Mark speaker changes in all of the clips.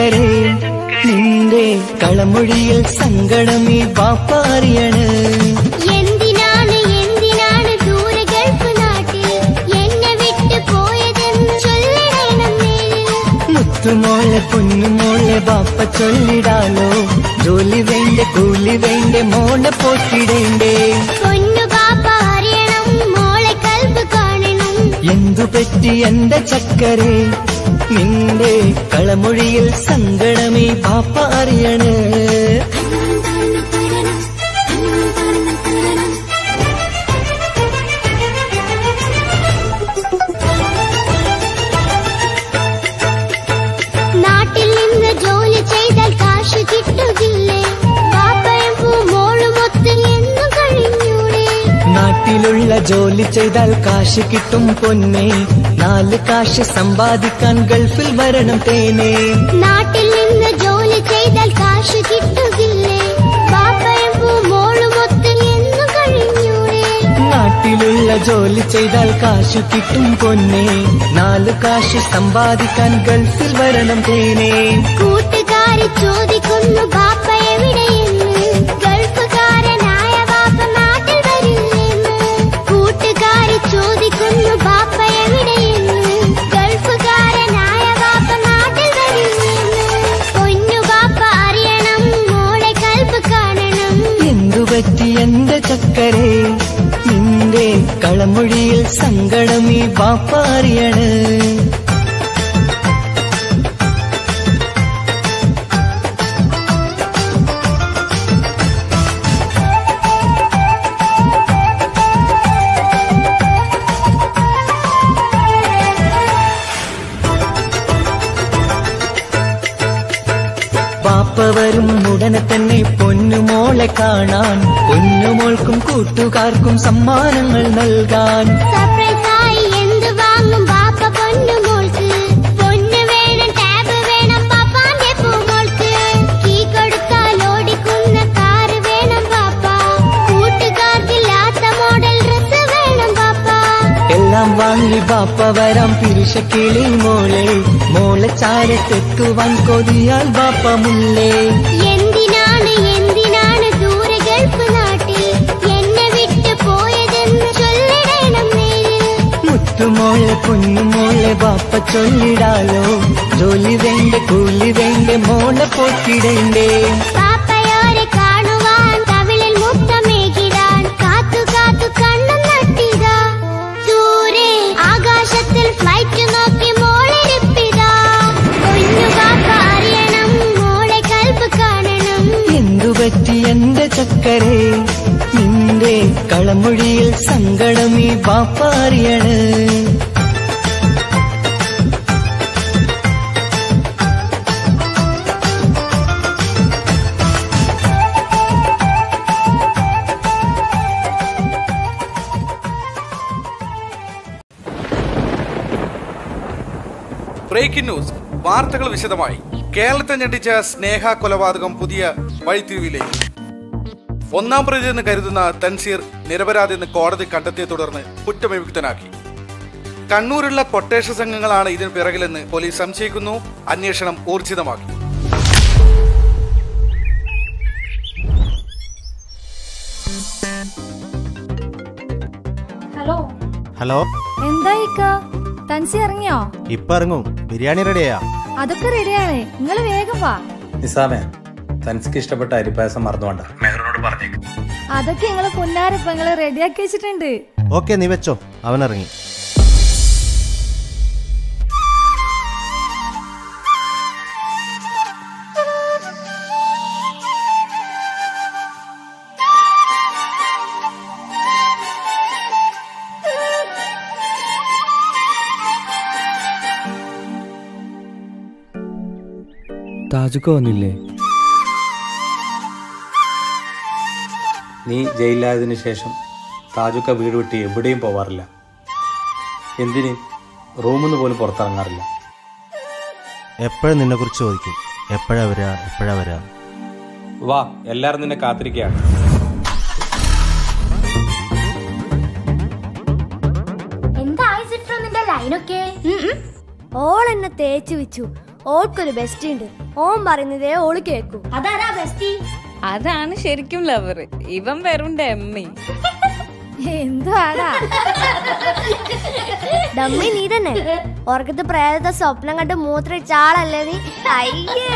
Speaker 1: ചക്കരേ നിന്റെ കളമൊഴിയിൽ സങ്കടമീ ബാപ്പ അറിയണ്.
Speaker 2: എന്തിനാണ് എന്തിനാണ് ദൂരെ ഗൾഫ് നാട്ടിൽ എന്നെ വിട്ടു പോയതെന്ന് ചൊല്ലിടണം നീ.
Speaker 1: മുത്തുമോളെ പൊന്നുമോളെ ബാപ്പ ചൊല്ലിടാലോ. ജോലി വേണ്ടേ കൂലി വേണ്ടേ മോളെ പോറ്റിടേണ്ടേ.
Speaker 2: പൊന്നു ബാപ്പ അറിയണം മോളെ കൽബ് കാണണം.
Speaker 1: എന്തു പറ്റി എന്റെ ചക്കരേ നിന്റെ കളമൊഴിയിൽ സങ്കടമീ ബാപ്പ അറിയണ്.
Speaker 2: നാട്ടിൽ നിന്ന് ജോലി ചെയ്താൽ കാശ് കിട്ടുകില്ലേ? ബാപ്പയും മോളുമൊത്ത് എന്നും കഴിഞ്ഞൂടെ?
Speaker 1: നാട്ടിലുള്ള ജോലി ചെയ്താൽ കാശ് കിട്ടും പൊന്നെ. 4 കാശ് സമ്പാദിക്കാൻ ഗൾഫിൽ വരണം തേനെ.
Speaker 2: നാട്ടിൽ നിന്ന് ജോലി ചെയ്താൽ കാശ് കിട്ടുകില്ലേ? ബാപ്പയും മോളുമൊത്ത് എന്നും കഴിഞ്ഞൂടെ?
Speaker 1: നാട്ടിലുള്ള ജോലി ചെയ്താൽ കാശ് കിട്ടും പൊന്നെ. 4 കാശ് സമ്പാദിക്കാൻ ഗൾഫിൽ വരണം തേനെ.
Speaker 2: കൂട്ടുകാരി ചോദിക്കുന്നു ബാപ്പ എവിടെയെന്ന്. ഗൾഫുകാരനായ ബാപ്പ നാട്ടിൽ വരില്ലെന്ന്. കൂട്ടുകാരി ചോദിക്കുന്നു ബാപ്പ എവിടെയെന്ന്. ഗൾഫുകാരനായ ബാപ്പ നാട്ടിൽ വരില്ലെന്ന്. പൊന്നു ബാപ്പ അറിയണം മോളെ കൽബ് കാണണം.
Speaker 1: എന്തുപറ്റി എന്റെ ചക്കരേ നിന്റെ കളമൊഴിയിൽ സങ്കടമീ ബാപ്പ അറിയണ്. ബാപ്പ വരും ഉടനെ തന്നെ പൊന്നുമോളെ കാണാൻ. പൊന്നുമോൾക്കും കൂട്ടുകാർക്കും സമ്മാനങ്ങൾ നൽകാൻ.
Speaker 2: സർപ്രൈസായി എന്ത് വാങ്ങും ബാപ്പ പൊന്നുമോൾക്ക്? പൊന്നു വേണം ടാബ് വേണം പാപ്പാന്റെ പൂമോൾക്ക്. കീ കൊടുത്താൽ ഓടിക്കുന്ന കാറ് വേണം ബാപ്പ. കൂട്ടുകാർക്കില്ലാത്ത മോഡൽ ഡ്രസ് വേണം ബാപ്പ.
Speaker 1: എല്ലാം വാങ്ങി ബാപ്പ വരാം പിരിശക്കിളി മോളെ. മോളെ ചാരത്തെത്തുവാൻ കൊതിയാൽ ബാപ്പ മുല്ലേ.
Speaker 2: എന്തിനാണ് എന്തിനാണ് ദൂരെ ഗൾഫ് നാട്ടിൽ എന്നെ വിട്ടു പോയതെന്ന് ചൊല്ലിടണം നീ.
Speaker 1: മുത്തുമോളെ പൊന്നുമോളെ ബാപ്പ ചൊല്ലിടാലോ. ജോലി വേണ്ടേ കൂലി വേണ്ടേ മോളെ പോറ്റിടേണ്ടേ.
Speaker 2: പാപ്പയോരെ കാണുവാൻ കവിളിൽ മുത്തമേകിടാൻ കാത്തു കാത്തു കണ്ണും നട്ടിതാ. ദൂരെ ആകാശത്തിൽ ഫ്ലൈറ്റ് നോക്കി മോളിരിപ്പിതാ. പൊന്നു ബാപ്പ അറിയണം മോളെ കൽബ് കാണണം.
Speaker 1: എന്തുപറ്റി എന്റെ ചക്കരേ നിന്റെ കളമൊഴിയിൽ സങ്കടമീ ബാപ്പ അറിയണ്.
Speaker 3: ബ്രേക്കിംഗ് ന്യൂസ് വാർത്തകൾ വിശദമായി. കേരളത്തെ ഞെട്ടിച്ച സ്നേഹ കൊലപാതകം പുതിയ വഴിത്തിരിവിലേക്ക്. 1-ാം പ്രതി എന്ന് കരുതുന്ന തൻസീർ നിരപരാധിയെന്ന് കോടതി കണ്ടെത്തിയെ തുടർന്ന് കുറ്റവിമുക്തനാക്കി. കണ്ണൂരുള്ള കൊട്ടേഷ സംഘങ്ങളാണ് ഇതിന് പിറകിലെന്ന് പോലീസ് സംശയിക്കുന്നു. അന്വേഷണം ഊർജിതമാക്കി.
Speaker 4: ഹലോ
Speaker 5: എന്തായിക്കാ തൻസി ഇറങ്ങിയോ?
Speaker 4: ഇപ്പൊ ഇറങ്ങും. ബിരിയാണി റെഡിയാ?
Speaker 5: അതൊക്കെ റെഡിയാണ്, നിങ്ങൾ വേഗം വാ.
Speaker 6: നിസാമേ, തൻസിക്ക് ഇഷ്ടപ്പെട്ട അരിപ്പായസം മറന്നുകൊണ്ട മെഹറിനോട് പറഞ്ഞേക്ക്.
Speaker 5: അതൊക്കെ നിങ്ങള് പൊന്നാരപ്പ നിങ്ങള് റെഡിയാക്കി വെച്ചിട്ടുണ്ട്.
Speaker 4: ഓക്കെ, നീ വെച്ചോ. അവൻ ഇറങ്ങി.
Speaker 7: താജുക്ക വന്നില്ലേ?
Speaker 6: നീ ജയിലിലായതിനു ശേഷം താജുക്ക വീട് വിട്ട് എവിടെയും പോവാറില്ല. എന്തിന് റൂമിൽ നിന്ന് പോലും പുറത്തിറങ്ങാറില്ല.
Speaker 4: എപ്പോഴും നിന്നെ കുറിച്ച് ചോദിക്കും. എപ്പോഴാ വരാ.
Speaker 6: വാ, എല്ലാരും നിന്നെ കാത്തിരിക്കുകയാണ്.
Speaker 2: എന്തായി സിട്രോ നിന്റെ ലൈനൊക്കെ?
Speaker 5: ഓൾ എന്നെ തേച്ചു വെച്ചു.
Speaker 2: ഓൾക്കൊരു ബെസ്റ്റ് ഉണ്ട്. ഓൻ പറയുന്നതേ ഓള് കേക്കൂ. അതാരാ ബെസ്റ്റി?
Speaker 5: അതാണ് ശരിക്കും ലവർ. ഇവൻ വെറും ഡമ്മി. എന്തുവാടാ
Speaker 2: ഡമ്മി? നീ തന്നെ ഓർക്കത്ത് പ്രേതത്തെ സ്വപ്നം കണ്ട് മൂത്രയിച്ച ആളല്ലേ നീ? അയ്യേ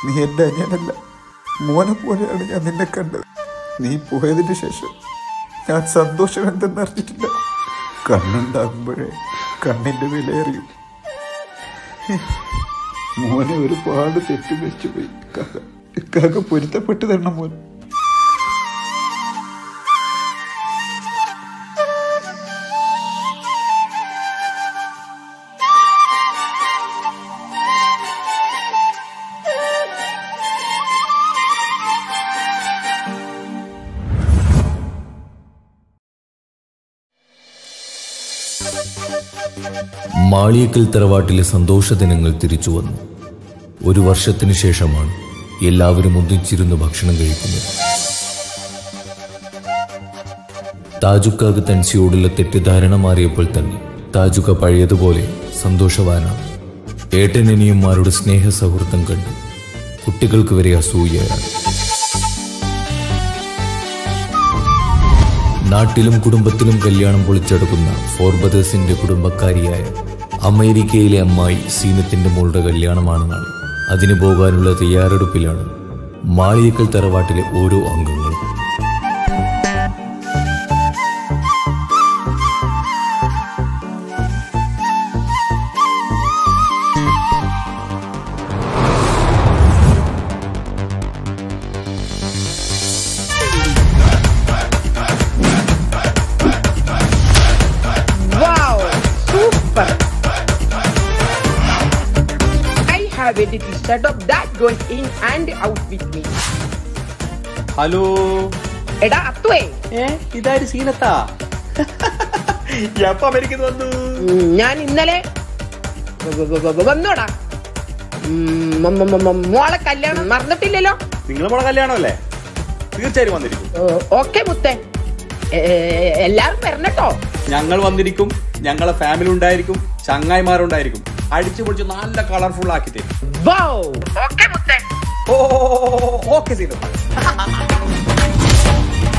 Speaker 8: നീ എൻ്റെ അനിയനല്ല, മോനെ പോലെയാണ് ഞാൻ നിന്നെ കണ്ടത്. നീ പോയതിന് ശേഷം ഞാൻ സന്തോഷം എന്തെന്നറിഞ്ഞിട്ടില്ല. കണ്ണുണ്ടാകുമ്പോഴേ കണ്ണിൻ്റെ വിലയറിയും. മോനെ ഒരുപാട് തെറ്റുവെച്ചു പോയി. കാക്ക പൊരുത്തപ്പെട്ട് തരണം മോൻ.
Speaker 9: മാളിയേക്കൽ തറവാട്ടിലെ സന്തോഷദിനങ്ങൾ തിരിച്ചു വന്നു. ഒരു വർഷത്തിനു ശേഷമാണ് എല്ലാവരും ഒന്നിച്ചിരുന്ന് ഭക്ഷണം കഴിക്കുന്നത്. താജുക്കാക്ക് തൻസിയോടുള്ള തെറ്റിദ്ധാരണ മാറിയപ്പോൾ തന്നെ താജുക്ക പഴയതുപോലെ സന്തോഷവാനാണ്. ഏട്ടനനിയന്മാരുടെ സ്നേഹ സൗഹൃദം കണ്ട് കുട്ടികൾക്ക് വരെ അസൂയയാണ്. നാട്ടിലും കുടുംബത്തിലും കല്യാണം പൊളിച്ചെടുക്കുന്ന ഫോർബദേഴ്സിന്റെ കുടുംബക്കാരിയായ അമേരിക്കയിലെ അമ്മായി സീനത്തിന്റെ മോളുടെ കല്യാണമാണ് നാളെ. അതിന് പോകാനുള്ള തയ്യാറെടുപ്പിലാണ് മാളിയേക്കൽ തറവാട്ടിലെ ഓരോ അംഗങ്ങളും.
Speaker 10: Set up that going in and out with me.
Speaker 6: Hello
Speaker 10: എടാ അത്തുവേ,
Speaker 6: ഇതാര് സീനത്താ? എപ്പോ അമേരിക്കയിൽ വന്നു?
Speaker 10: ഞാൻ ഇന്നലെ വന്നോടാ. മോളെ കല്യാണം മറന്നിട്ടില്ലല്ലോ?
Speaker 6: നിങ്ങളെ മോളെ കല്യാണമല്ലേ? തീർച്ചയായും വന്നിരിക്കും.
Speaker 10: ഓക്കെ മുത്തേ, എല്ലാവരും വരണട്ടോ.
Speaker 6: ഞങ്ങൾ വന്നിരിക്കും. ഞങ്ങളെ ഫാമിലി ഉണ്ടായിരിക്കും, ചങ്ങായിമാരുണ്ടായിരിക്കും. അടിച്ചു പൊളിച്ച് നല്ല കളർഫുൾ ആക്കി തരും. ഓക്കെ സീനോ,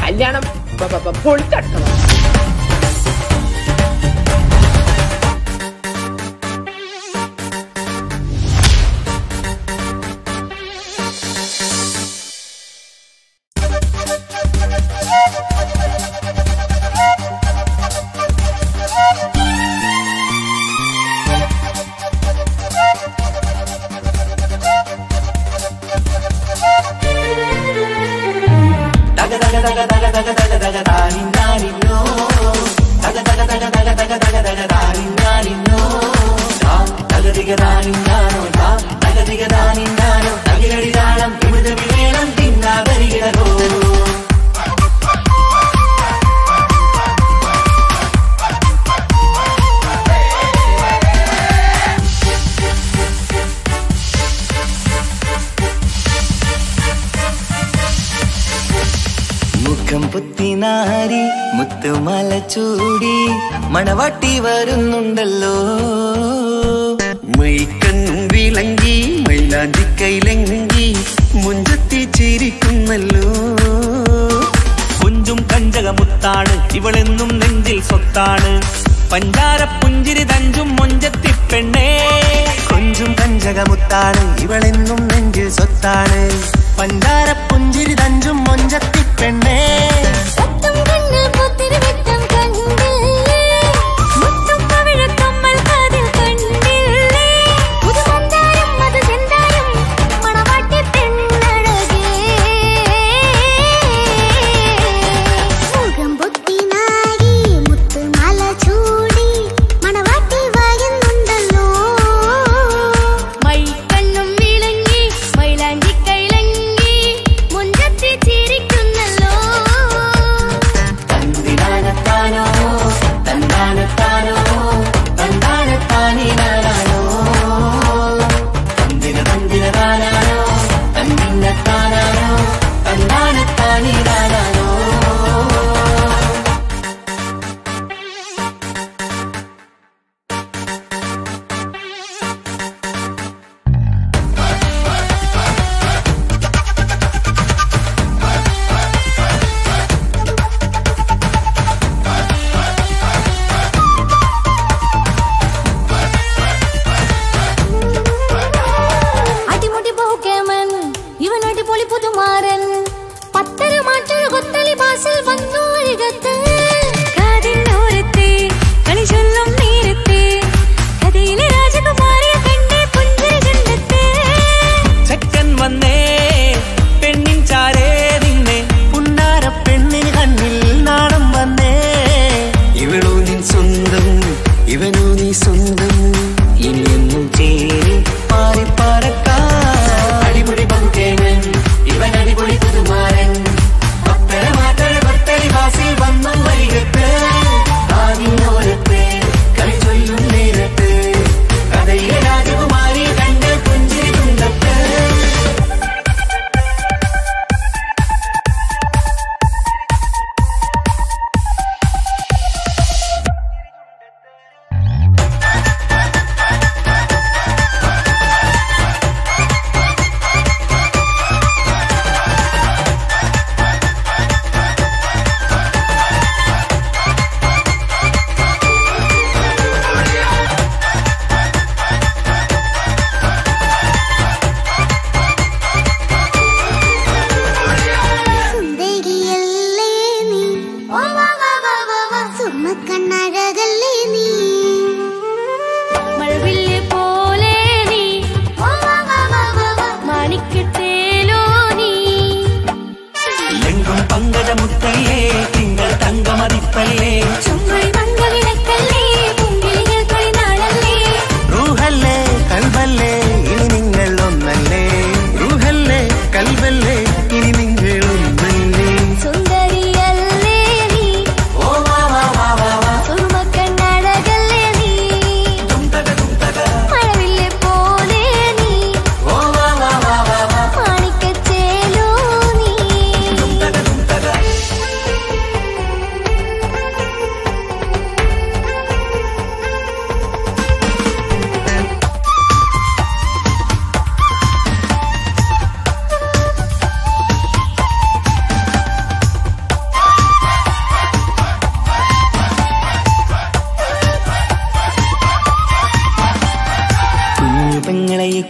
Speaker 10: കല്യാണം പൊളിച്ചടക്കണം.
Speaker 1: പുത്തിനാരി മുത്തുമല ചൂടി മണവാട്ടി വരുന്നുണ്ടല്ലോ. മൈക്കണ്ണും വിളങ്ങി മൈലാഞ്ചി കൈലങ്ങി മുഞ്ചത്തി ചിരിക്കുന്നല്ലോ. കുഞ്ചും കഞ്ചകമുത്താണ് ഇവളെന്നും നെഞ്ചിൽ സ്വത്താണ്. പഞ്ചാര പുഞ്ചിരി തഞ്ചും മൊഞ്ചത്തി പെണ്ണേ. കൊഞ്ചും കഞ്ചകമുത്താണ് ഇവളെന്നും നെഞ്ചിൽ സ്വത്താണ്. പഞ്ചാര പുഞ്ചിരി തഞ്ചും മൊഞ്ചത്തി പെണ്ണേ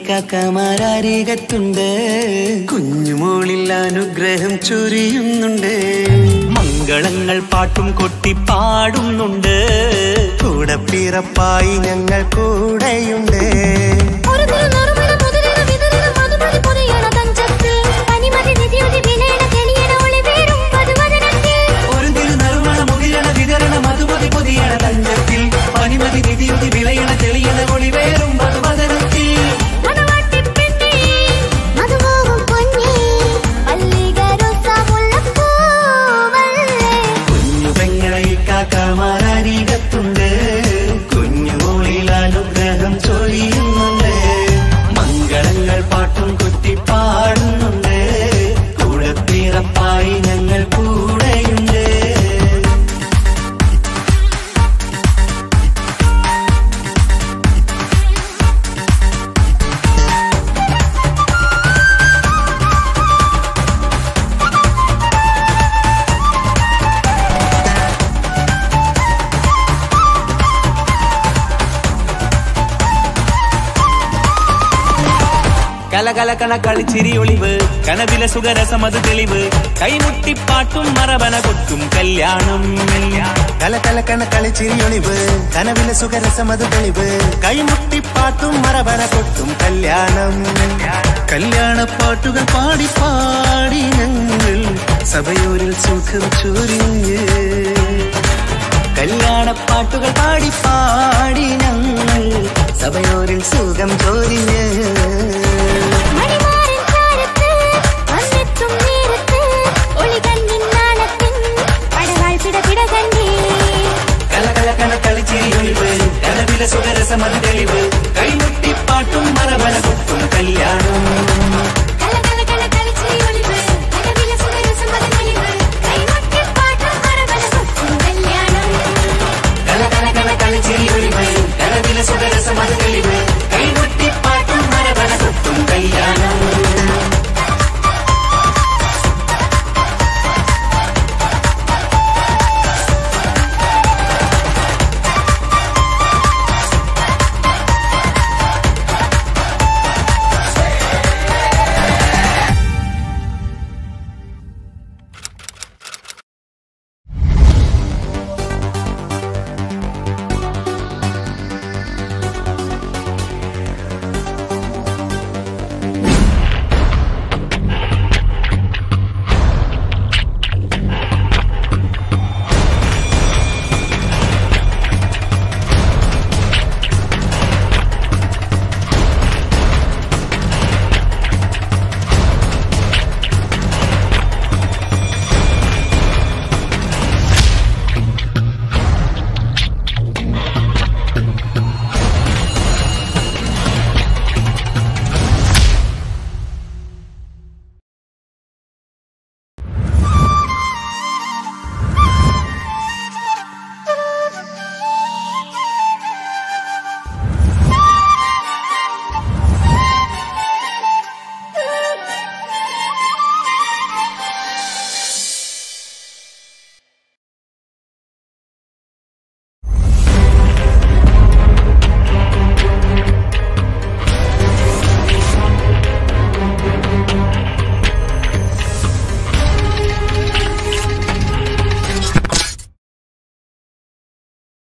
Speaker 11: കാക്കമാരരികത്തുണ്ട്, കുഞ്ഞുമോളിൽ അനുഗ്രഹം ചൊരിയുന്നുണ്ട്. മംഗളങ്ങൾ പാട്ടും കൊട്ടി പാടുന്നുണ്ട്, കൂടെ പിറപ്പായി ഞങ്ങൾ കൂടെയുണ്ട്. പനിമതി നിധിയുതി വിളയണ തെളിയണ ഒളിവേറും മധുവദനത്തിൽ കുഞ്ഞു പെങ്ങളെ കാക്കമാരരികത്തുണ്ട്, കുഞ്ഞുമോളിൽ അനുഗ്രഹം ചൊരിയുന്നുണ്ട്. കലകലകണ കളിച്ചിരി ഒളിവ് കനവിലെ സുഖരസമത് തെളിവ് കൈമുട്ടിപ്പാട്ടും മറവന കൊട്ടും കല്യാണം
Speaker 1: കലകലകണ കളിച്ചിരി ഒളിവ് കനവിലെ സുഖരസമത് തെളിവ് കൈമുട്ടിപ്പാട്ടും മറവന കൊട്ടും കല്യാണം കല്യാണപ്പാട്ടുകൾ പാടി പാടി ഞങ്ങൾ സഭയോരിൽ സുഖം ചൊരിഞ്ഞ് കല്യാണപ്പാട്ടുകൾ പാടി പാടി ഞങ്ങൾ സഭയോരിൽ സുഖം ചൊരിഞ്ഞ്
Speaker 11: കലകലകണ കളിച്ചിരി ഒളിവ് കനവിലെ സുഖരസമത് തെളിവ്